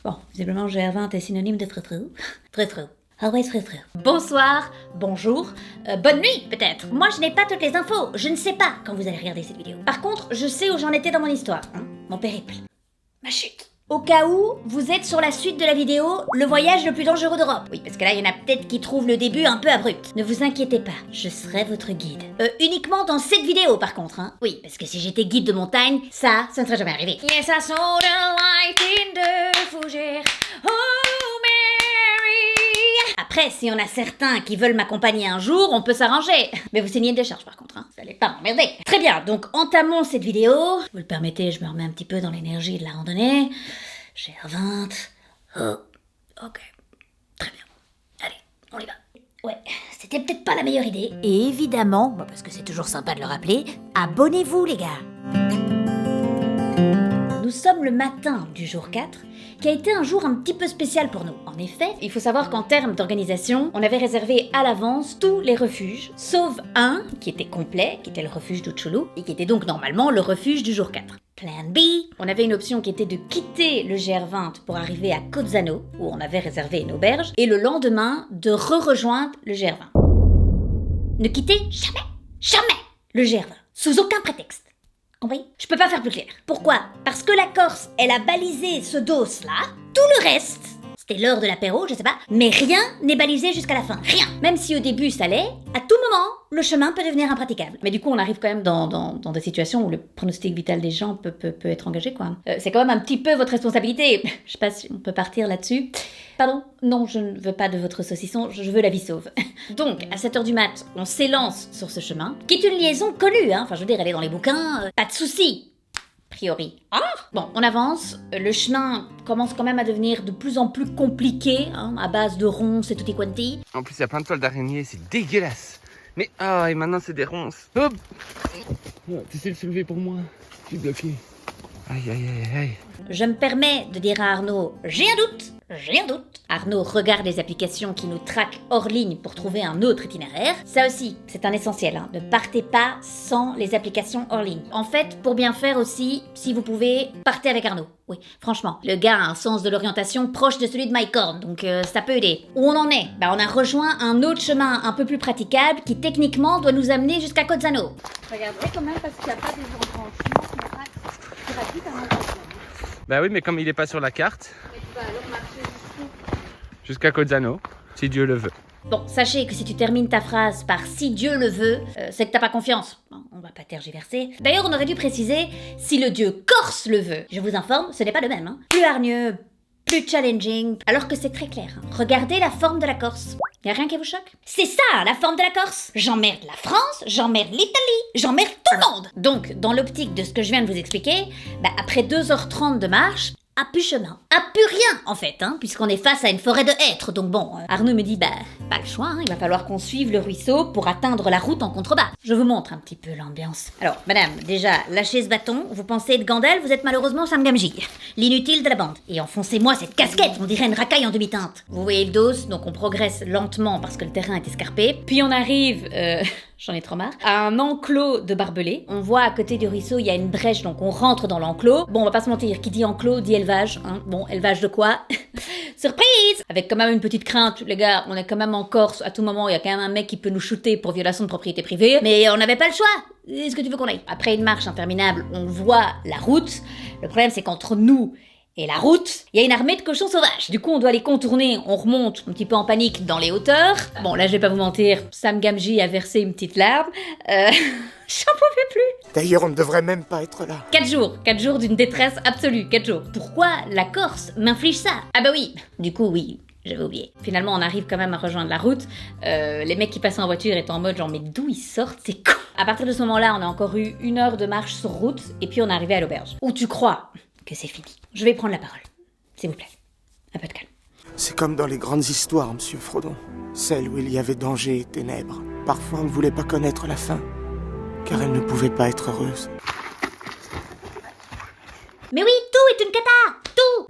Bon, visiblement GR20 est synonyme de frou-frou. Frou-frou. Always frou-frou. Bonsoir, bonjour, bonne nuit peut-être. Moi je n'ai pas toutes les infos, je ne sais pas quand vous allez regarder cette vidéo. Par contre, je sais où j'en étais dans mon histoire, mon périple. Ma chute. Au cas où vous êtes sur la suite de la vidéo, le voyage le plus dangereux d'Europe. Oui, parce que là, il y en a peut-être qui trouvent le début un peu abrupt. Ne vous inquiétez pas, je serai votre guide. Uniquement dans cette vidéo, par contre, hein. Oui, parce que si j'étais guide de montagne, ça ne serait jamais arrivé. Yes, I saw the light in the fougère. Oh, Mary. Après, si on a certains qui veulent m'accompagner un jour, on peut s'arranger. Mais vous signez une décharge, par contre, hein. Vous allez pas m'emmerder. Très bien, donc entamons cette vidéo. Vous le permettez, je me remets un petit peu dans l'énergie de la randonnée. GR20. Oh, ok. Très bien. Allez, on y va. Ouais, c'était peut-être pas la meilleure idée. Et évidemment, parce que c'est toujours sympa de le rappeler, abonnez-vous les gars. Nous sommes le matin du jour 4, qui a été un jour un petit peu spécial pour nous. En effet, il faut savoir qu'en termes d'organisation, on avait réservé à l'avance tous les refuges, sauf un qui était complet, qui était le refuge d'Utshulu, et qui était donc normalement le refuge du jour 4. Plan B, on avait une option qui était de quitter le GR20 pour arriver à Cozzano, où on avait réservé une auberge, et le lendemain de rejoindre le GR20. Ne quittez jamais le GR20, sous aucun prétexte. Compris ? Je peux pas faire plus clair. Pourquoi ? Parce que la Corse, elle a balisé ce dos-là, tout le reste, c'était l'heure de l'apéro, je sais pas, mais rien n'est balisé jusqu'à la fin, rien. Même si au début ça l'est, à tout moment, le chemin peut devenir impraticable. Mais du coup, on arrive quand même dans des situations où le pronostic vital des gens peut être engagé, quoi. C'est quand même un petit peu votre responsabilité. Je sais pas si on peut partir là-dessus. Pardon ? Non, je ne veux pas de votre saucisson, je veux la vie sauve. Donc, à 7h du mat, on s'élance sur ce chemin, qui est une liaison connue, hein. Enfin, je veux dire, elle est dans les bouquins, pas de souci. Priori. Bon, on avance, le chemin commence quand même à devenir de plus en plus compliqué, hein, à base de ronces et tutti quanti. En plus, il y a plein de toiles d'araignée, c'est dégueulasse. Mais et maintenant c'est des ronces. Hop. T'essaies de se lever pour moi. Je suis bloqué. Aïe, aïe, aïe, aïe. Je me permets de dire à Arnaud, j'ai un doute. Arnaud regarde les applications qui nous traquent hors ligne pour trouver un autre itinéraire. Ça aussi, c'est un essentiel, hein. Ne partez pas sans les applications hors ligne. En fait, pour bien faire aussi, si vous pouvez, partez avec Arnaud. Oui, franchement, le gars a un sens de l'orientation proche de celui de Mike Horn, donc ça peut aider. Où on en est ? On a rejoint un autre chemin un peu plus praticable qui techniquement doit nous amener jusqu'à Cozzano. Je regarderai quand même parce qu'il n'y a pas des embranchements qui passent. Tu vas vite à mon. Bah oui, mais comme il est pas sur la carte, Mais tu vas alors marcher jusqu'à Cozzano, si Dieu le veut. Bon, sachez que si tu termines ta phrase par « si Dieu le veut », c'est que t'as pas confiance. Bon, on va pas tergiverser. D'ailleurs, on aurait dû préciser « si le dieu corse le veut ». Je vous informe, ce n'est pas le même, hein. Plus hargneux, plus challenging, alors que c'est très clair, hein. Regardez la forme de la Corse. Y a rien qui vous choque ? C'est ça, la forme de la Corse. J'emmerde la France, j'emmerde l'Italie, j'emmerde tout le monde. Donc, dans l'optique de ce que je viens de vous expliquer, après 2h30 de marche, à plus chemin. À plus rien, en fait, hein, puisqu'on est face à une forêt de hêtres. Donc bon, Arnaud me dit, pas le choix, hein, il va falloir qu'on suive le ruisseau pour atteindre la route en contrebas. Je vous montre un petit peu l'ambiance. Alors, madame, déjà, lâchez ce bâton, vous pensez être Gandalf, vous êtes malheureusement Sam Gamgee, l'inutile de la bande. Et enfoncez-moi cette casquette, on dirait une racaille en demi-teinte. Vous voyez le dos, donc on progresse lentement parce que le terrain est escarpé. Puis on arrive, j'en ai trop marre, à un enclos de barbelés. On voit à côté du ruisseau, il y a une brèche, donc on rentre dans l'enclos. Bon, on va pas se mentir, qui dit enclos dit élevage, hein. Bon, élevage de quoi ? Surprise ! Avec quand même une petite crainte, les gars, on est quand même en Corse, à tout moment, il y a quand même un mec qui peut nous shooter pour violation de propriété privée, mais on n'avait pas le choix. Est-ce que tu veux qu'on aille ? Après une marche interminable, on voit la route. Le problème, c'est qu'entre nous et la route, il y a une armée de cochons sauvages. Du coup, on doit les contourner, on remonte un petit peu en panique dans les hauteurs. Bon, là, je vais pas vous mentir, Sam Gamgee a versé une petite larme. J'en pouvais plus. D'ailleurs, on ne devrait même pas être là. 4 jours d'une détresse absolue, 4 jours. Pourquoi la Corse m'inflige ça ? Ah bah oui, du coup, oui. J'avais oublié. Finalement, on arrive quand même à rejoindre la route. Les mecs qui passaient en voiture étaient en mode genre, mais d'où ils sortent, c'est con. À partir de ce moment-là, on a encore eu 1 heure de marche sur route, et puis on est arrivé à l'auberge. Où tu crois que c'est fini. Je vais prendre la parole. S'il vous plaît. Un peu de calme. C'est comme dans les grandes histoires, monsieur Frodon. Celles où il y avait danger et ténèbres. Parfois, on ne voulait pas connaître la fin, car elle ne pouvait pas être heureuse. Mais oui, tout est une cata. Tout.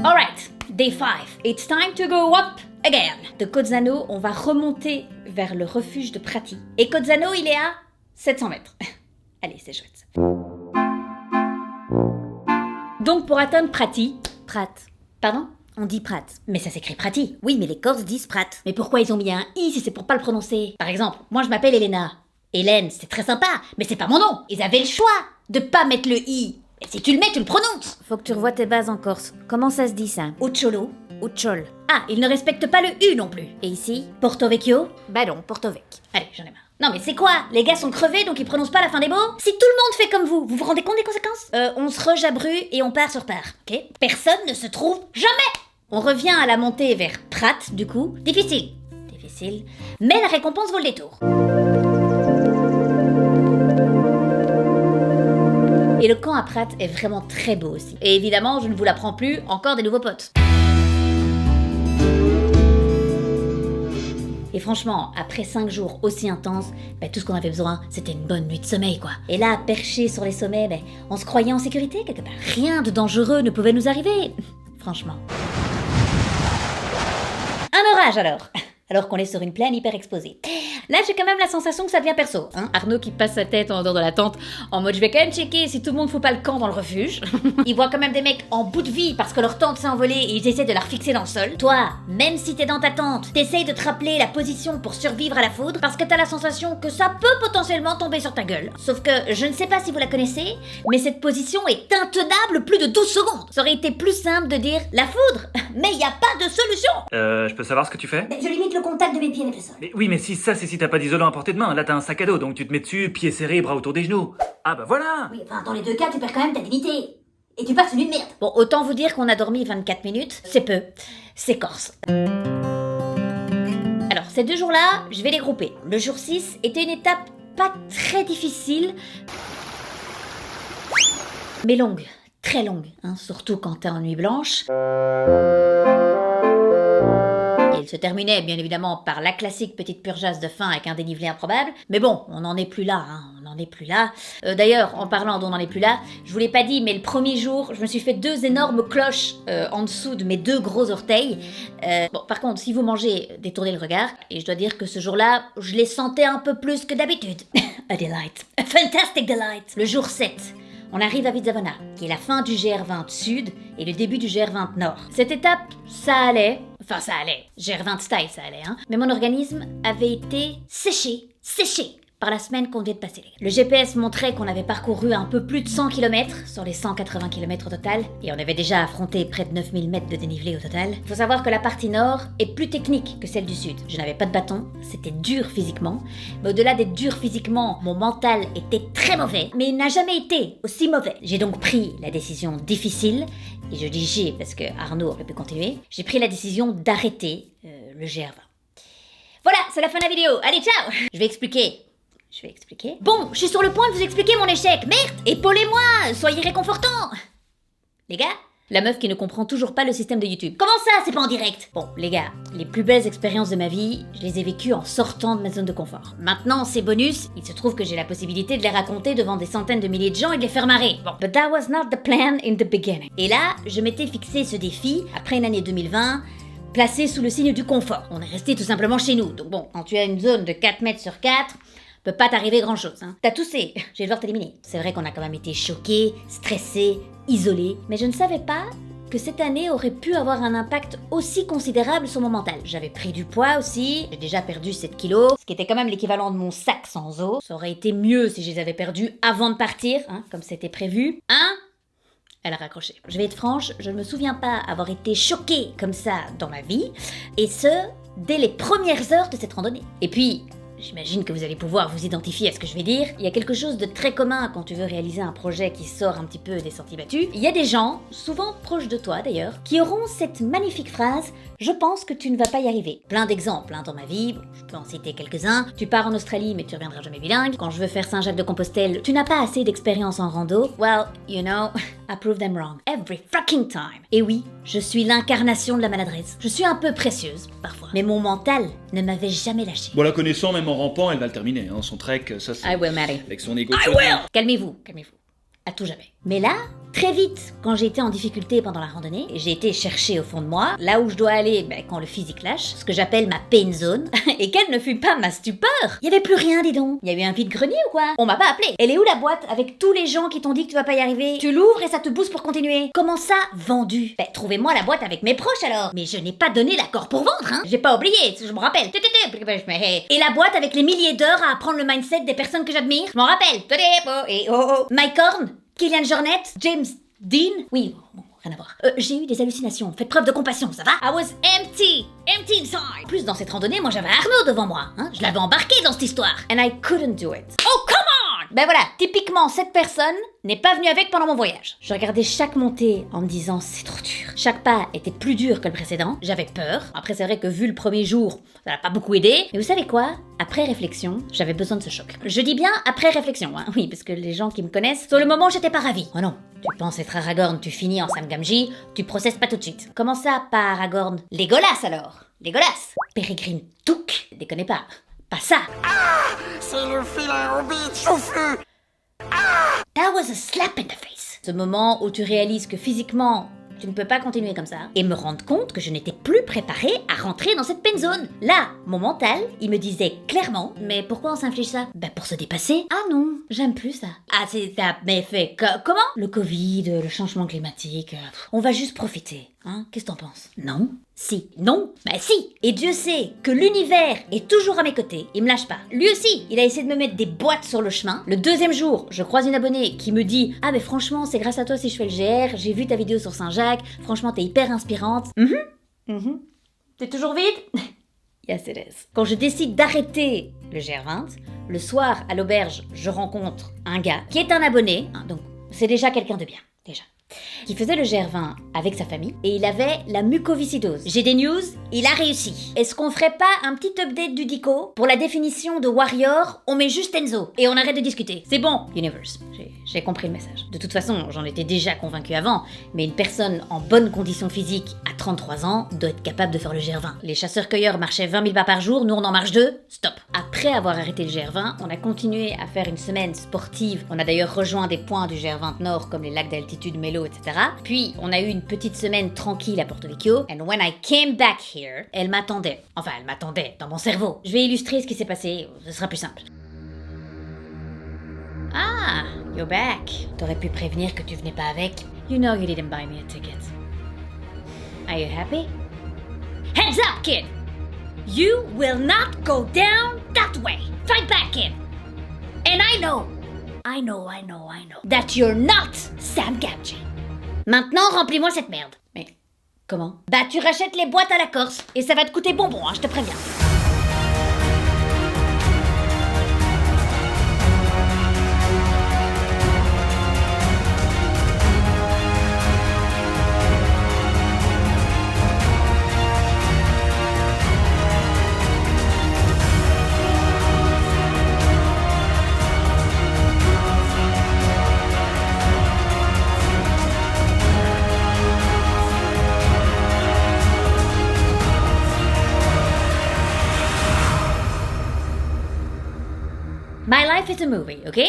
Alright. Day 5. It's time to go up again. De Cozzano, on va remonter vers le refuge de Prati. Et Cozzano, il est à 700 mètres. Allez, c'est chouette. Donc pour atteindre Prati... Prat. Pardon? On dit Prat. Mais ça s'écrit Prati. Oui, mais les Corses disent Prat. Mais pourquoi ils ont mis un i si c'est pour pas le prononcer? Par exemple, moi je m'appelle Elena. Hélène, c'est très sympa, mais c'est pas mon nom. Ils avaient le choix de pas mettre le i. Et si tu le mets, tu le prononces. Faut que tu revoies tes bases en Corse. Comment ça se dit ça? Ucholo. Uchol. Ah, ils ne respectent pas le u non plus. Et ici? Porto Vecchio? Bah non, Porto Vec. Allez, j'en ai marre. Non mais c'est quoi? Les gars sont crevés donc ils prononcent pas la fin des mots? Si tout le monde fait comme vous vous rendez compte des conséquences? On se rejabrue et on part sur part, ok? Personne ne se trouve jamais! On revient à la montée vers Prat, du coup. Difficile. Difficile. Mais la récompense vaut le détour. Et le camp à Prat est vraiment très beau aussi. Et évidemment, je ne vous l'apprends plus, encore des nouveaux potes. Et franchement, après 5 jours aussi intenses, tout ce qu'on avait besoin, c'était une bonne nuit de sommeil, quoi. Et là, perché sur les sommets, on se croyait en sécurité quelque part. Rien de dangereux ne pouvait nous arriver. Franchement. Un orage alors qu'on est sur une plaine hyper exposée. Là, j'ai quand même la sensation que ça devient perso. Hein. Arnaud qui passe sa tête en dehors de la tente en mode je vais quand même checker si tout le monde fout pas le camp dans le refuge. Il voit quand même des mecs en bout de vie parce que leur tente s'est envolée et ils essaient de la refixer dans le sol. Toi, même si t'es dans ta tente, t'essayes de te rappeler la position pour survivre à la foudre parce que t'as la sensation que ça peut potentiellement tomber sur ta gueule. Sauf que je ne sais pas si vous la connaissez, mais cette position est intenable plus de 12 secondes. Ça aurait été plus simple de dire la foudre, mais y a pas de solution. Je peux savoir ce que tu fais? Je limite le contact de mes pieds avec le sol. Mais oui, mais si ça, c'est si t'as pas d'isolant à portée de main. Là, t'as un sac à dos, donc tu te mets dessus, pieds serrés, bras autour des genoux. Ah bah voilà! Oui, enfin, dans les deux cas, tu perds quand même ta dignité. Et tu passes une nuit de merde. Bon, autant vous dire qu'on a dormi 24 minutes, c'est peu. C'est corse. Alors, ces 2 jours-là, je vais les grouper. Le jour 6 était une étape pas très difficile, mais longue. Très longue, hein, surtout quand t'es en nuit blanche. Il se terminait bien évidemment par la classique petite purgeasse de faim avec un dénivelé improbable. Mais bon, on n'en est plus là, hein, on n'en est plus là. D'ailleurs, en parlant d'on n'en est plus là, je vous l'ai pas dit, mais le premier jour, je me suis fait 2 énormes cloches en dessous de mes 2 gros orteils. Bon, par contre, si vous mangez, détournez le regard. Et je dois dire que ce jour-là, je les sentais un peu plus que d'habitude. A delight. A fantastic delight. Le jour 7. On arrive à Vizzavona, qui est la fin du GR20 Sud et le début du GR20 Nord. Cette étape, ça allait. Enfin, ça allait. GR20 style, ça allait, hein. Mais mon organisme avait été séché par la semaine qu'on vient de passer. Le GPS montrait qu'on avait parcouru un peu plus de 100 km sur les 180 km au total, et on avait déjà affronté près de 9000 mètres de dénivelé au total. Il faut savoir que la partie nord est plus technique que celle du sud. Je n'avais pas de bâton, c'était dur physiquement, mais au-delà d'être dur physiquement, mon mental était très mauvais, mais il n'a jamais été aussi mauvais. J'ai donc pris la décision difficile, et je dis j'ai parce que Arnaud aurait pu continuer, j'ai pris la décision d'arrêter le GR20. Voilà, c'est la fin de la vidéo. Allez, ciao! Je vais expliquer. Bon, je suis sur le point de vous expliquer mon échec. Merde, épaulez-moi, soyez réconfortants. Les gars, la meuf qui ne comprend toujours pas le système de YouTube. Comment ça, c'est pas en direct? Bon, les gars, les plus belles expériences de ma vie, je les ai vécues en sortant de ma zone de confort. Maintenant, ces bonus, il se trouve que j'ai la possibilité de les raconter devant des centaines de milliers de gens et de les faire marrer. Bon, but that was not the plan in the beginning. Et là, je m'étais fixé ce défi, après une année 2020, placé sous le signe du confort. On est resté tout simplement chez nous. Donc bon, quand tu as une zone de 4 mètres sur 4, peut pas t'arriver grand chose, hein. T'as toussé, je vais devoir t'éliminer. C'est vrai qu'on a quand même été choqués, stressés, isolés, mais je ne savais pas que cette année aurait pu avoir un impact aussi considérable sur mon mental. J'avais pris du poids aussi, j'ai déjà perdu 7 kilos, ce qui était quand même l'équivalent de mon sac sans eau. Ça aurait été mieux si je les avais perdus avant de partir, hein, comme c'était prévu. Hein? Elle a raccroché. Je vais être franche, je ne me souviens pas avoir été choquée comme ça dans ma vie, et ce, dès les premières heures de cette randonnée. Et puis, j'imagine que vous allez pouvoir vous identifier à ce que je vais dire. Il y a quelque chose de très commun quand tu veux réaliser un projet qui sort un petit peu des sentiers battus. Il y a des gens, souvent proches de toi d'ailleurs, qui auront cette magnifique phrase « Je pense que tu ne vas pas y arriver ». Plein d'exemples dans ma vie, bon, je peux en citer quelques-uns. Tu pars en Australie mais tu reviendras jamais bilingue. Quand je veux faire Saint-Jacques-de-Compostelle, tu n'as pas assez d'expérience en rando. Well, you know, I prove them wrong. Every fucking time. Et oui, je suis l'incarnation de la maladresse. Je suis un peu précieuse, parfois. Mais mon mental ne m'avait jamais lâché. Bon, la connaissant, même en rampant, elle va le terminer. Hein. Son trek, ça c'est... I will, Maddie. Avec son égo... I will! Calmez-vous. À tout jamais. Mais là, Très vite, quand j'ai été en difficulté pendant la randonnée, j'ai été chercher au fond de moi, là où je dois aller quand le physique lâche, ce que j'appelle ma pain zone, et quelle ne fut pas ma stupeur. Il y avait plus rien, dis donc. Il y a eu un vide-grenier ou quoi? On m'a pas appelé. Elle est où la boîte avec tous les gens qui t'ont dit que tu vas pas y arriver? Tu l'ouvres et ça te booste pour continuer. Comment ça, vendu? Trouvez-moi la boîte avec mes proches alors. Mais je n'ai pas donné l'accord pour vendre, hein. J'ai pas oublié, je me rappelle. Et la boîte avec les milliers d'heures à apprendre le mindset des personnes que j'admire? Je m'en rappelle. Et Mike Horn, Kylian Jornet, James Dean. Oui, bon, rien à voir. J'ai eu des hallucinations. Faites preuve de compassion, ça va? I was empty inside. Plus dans cette randonnée, moi j'avais Arnaud devant moi, hein. Je l'avais embarqué dans cette histoire. And I couldn't do it. Oh, come on! Ben voilà, typiquement, cette personne n'est pas venue avec pendant mon voyage. Je regardais chaque montée en me disant c'est trop dur. Chaque pas était plus dur que le précédent. J'avais peur. Après, c'est vrai que vu le premier jour, ça n'a pas beaucoup aidé. Mais vous savez quoi? Après réflexion, j'avais besoin de ce choc. Je dis bien après réflexion, hein. Oui, parce que les gens qui me connaissent, sur le moment, j'étais pas ravie. Oh non, tu penses être Aragorn, tu finis en Sam Gamgee, tu processes pas tout de suite. Comment ça, pas Aragorn? Legolas alors? Legolas? Pérégrine Took? Déconnez pas. Pas ça. C'est le filet Hobbit chaufflu. That was a slap in the face. Ce moment où tu réalises que physiquement, tu ne peux pas continuer comme ça, et me rendre compte que je n'étais plus préparée à rentrer dans cette pain zone. Là, mon mental, il me disait clairement, mais pourquoi on s'inflige ça? Ben pour se dépasser. Ah non, j'aime plus ça. Ah c'est ça, mais fait comment? Le Covid, le changement climatique, on va juste profiter. Hein? Qu'est-ce que t'en penses? Non? Si. Non? Bah si! Et Dieu sait que l'univers est toujours à mes côtés, il me lâche pas. Lui aussi, il a essayé de me mettre des boîtes sur le chemin. Le deuxième jour, je croise une abonnée qui me dit « Ah mais franchement, c'est grâce à toi si je fais le GR, j'ai vu ta vidéo sur Saint-Jacques, franchement t'es hyper inspirante. » T'es toujours vide? Yes it is. Quand je décide d'arrêter le GR20, le soir à l'auberge, je rencontre un gars qui est un abonné, hein, donc c'est déjà quelqu'un de bien, déjà. Qui faisait le GR20 avec sa famille et il avait la mucoviscidose. J'ai des news, il a réussi. Est-ce qu'on ferait pas un petit update du dico? Pour la définition de warrior, on met juste Enzo et on arrête de discuter. C'est bon, Universe. J'ai compris le message. De toute façon, j'en étais déjà convaincu avant, mais une personne en bonne condition physique à 33 ans doit être capable de faire le GR20. Les chasseurs-cueilleurs marchaient 20 000 pas par jour, nous on en marche 2, stop. Après avoir arrêté le GR20, on a continué à faire une semaine sportive. On a d'ailleurs rejoint des points du GR20 Nord comme les lacs d'altitude Mélo, etc. Puis on a eu une petite semaine tranquille à Porto Vecchio. And when I came back here, elle m'attendait. Enfin, elle m'attendait dans mon cerveau. Je vais illustrer ce qui s'est passé, ce sera plus simple. Ah, you're back. T'aurais pu prévenir que tu venais pas avec. You know you didn't buy me a ticket. Are you happy? Heads up, kid! You will not go down that way. Fight back, kid. And I know that you're not Sam Gamgee. Maintenant, remplis-moi cette merde. Mais comment? Bah, tu rachètes les boîtes à la Corse et ça va te coûter bonbon, hein, je te préviens. My life is a movie, ok?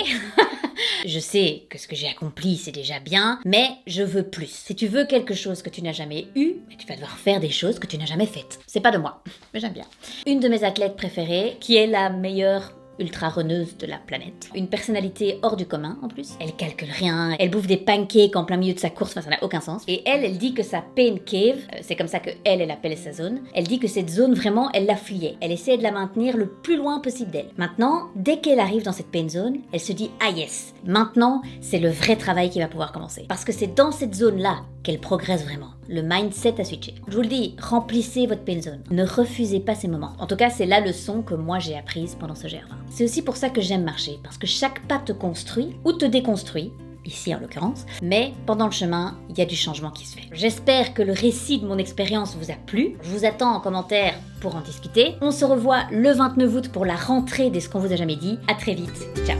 Je sais que ce que j'ai accompli, c'est déjà bien, mais je veux plus. Si tu veux quelque chose que tu n'as jamais eu, tu vas devoir faire des choses que tu n'as jamais faites. C'est pas de moi, mais j'aime bien. Une de mes athlètes préférées, qui est la meilleure ultra-runneuse de la planète. Une personnalité hors du commun, en plus. Elle calcule rien, elle bouffe des pancakes en plein milieu de sa course, enfin ça n'a aucun sens. Et elle dit que sa pain cave, c'est comme ça que elle appelle sa zone, elle dit que cette zone, vraiment, elle la fuyait. Elle essayait de la maintenir le plus loin possible d'elle. Maintenant, dès qu'elle arrive dans cette pain zone, elle se dit « Ah yes, maintenant, c'est le vrai travail qui va pouvoir commencer. » Parce que c'est dans cette zone-là qu'elle progresse vraiment. Le mindset a switché. Je vous le dis, remplissez votre pain zone. Ne refusez pas ces moments. En tout cas, c'est la leçon que moi j'ai apprise pendant ce GR20. C'est aussi pour ça que j'aime marcher, parce que chaque pas te construit ou te déconstruit, ici en l'occurrence, mais pendant le chemin, il y a du changement qui se fait. J'espère que le récit de mon expérience vous a plu. Je vous attends en commentaire pour en discuter. On se revoit le 29 août pour la rentrée des Ce qu'on vous a jamais dit. À très vite. Ciao.